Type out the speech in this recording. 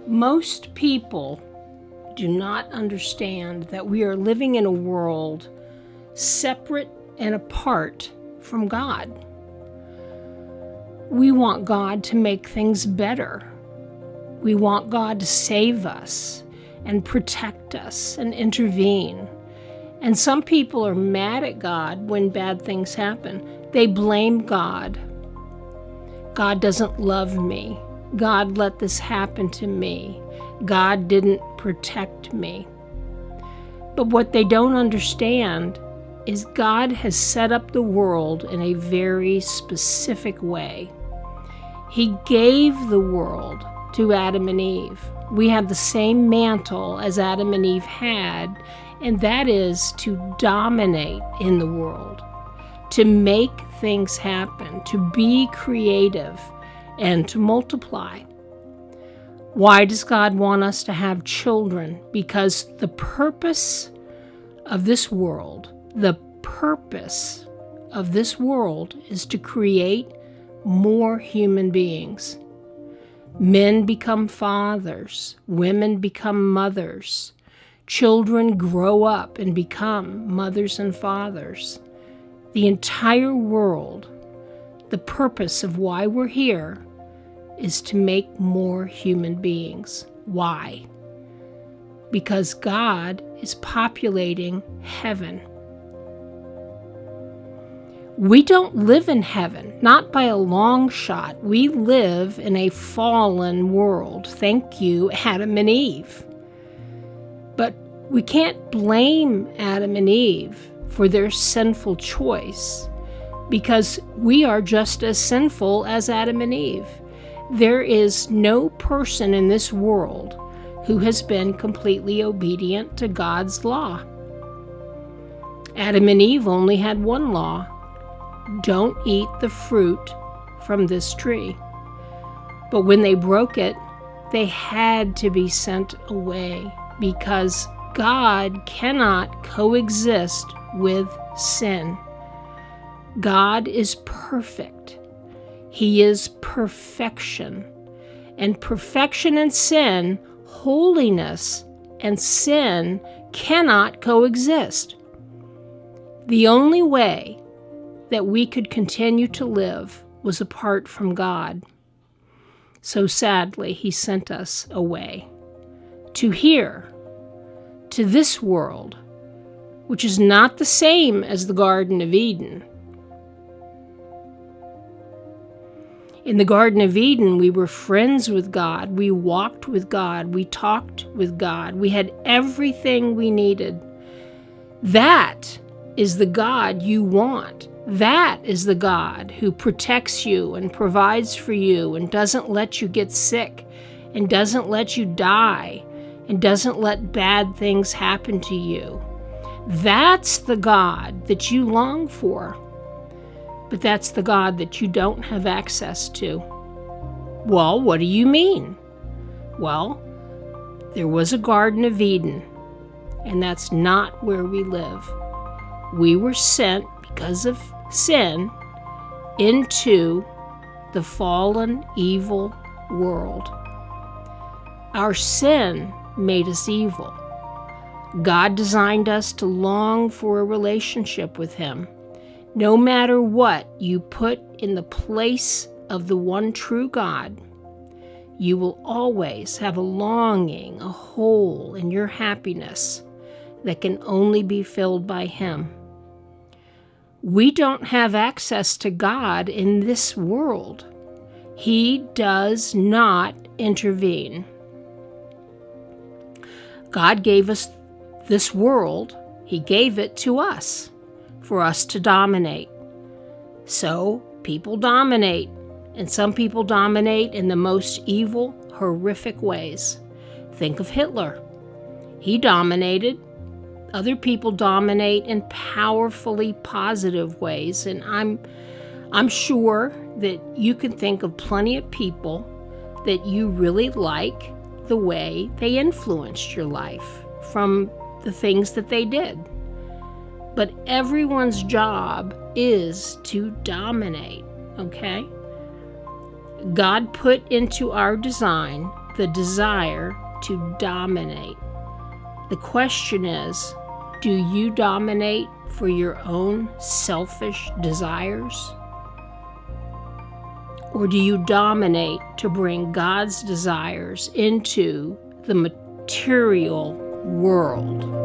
Most people do not understand that we are living in a world separate and apart from God. We want God to make things better. We want God to save us and protect us and intervene. And some people are mad at God when bad things happen. They blame God. God doesn't love me. God let this happen to me. God didn't protect me. But what they don't understand is God has set up the world in a very specific way. He gave the world to Adam and Eve. We have the same mantle as Adam and Eve had, and that is to dominate in the world, to make things happen, to be creative, and to multiply. Why does God want us to have children? Because the purpose of this world is to create more human beings. Men become fathers, women become mothers, children grow up and become mothers and fathers. The entire world, the purpose of why we're here, is to make more human beings. Why? Because God is populating heaven. We don't live in heaven, not by a long shot. We live in a fallen world. Thank you, Adam and Eve. But we can't blame Adam and Eve for their sinful choice, because we are just as sinful as Adam and Eve. There is no person in this world who has been completely obedient to God's law. Adam and Eve only had one law: don't eat the fruit from this tree. But when they broke it, they had to be sent away, because God cannot coexist with sin. God is perfect. He is perfection. And perfection and sin, holiness and sin, cannot coexist. The only way that we could continue to live was apart from God. So sadly, He sent us away to here, to this world, which is not the same as the Garden of Eden. In the Garden of Eden, we were friends with God, we walked with God, we talked with God, we had everything we needed. That is the God you want. That is the God who protects you and provides for you and doesn't let you get sick and doesn't let you die and doesn't let bad things happen to you. That's the God that you long for. But that's the God that you don't have access to. Well, what do you mean? Well, there was a Garden of Eden, and that's not where we live. We were sent, because of sin, into the fallen, evil world. Our sin made us evil. God designed us to long for a relationship with Him. No matter what you put in the place of the one true God, you will always have a longing, a hole in your happiness that can only be filled by Him. We don't have access to God in this world. He does not intervene. God gave us this world. He gave it to us for us to dominate. So people dominate, and some people dominate in the most evil, horrific ways. Think of Hitler. He dominated. Other people dominate in powerfully positive ways, and I'm sure that you can think of plenty of people that you really like the way they influenced your life from the things that they did. But everyone's job is to dominate, okay? God put into our design the desire to dominate. The question is, do you dominate for your own selfish desires? Or do you dominate to bring God's desires into the material world?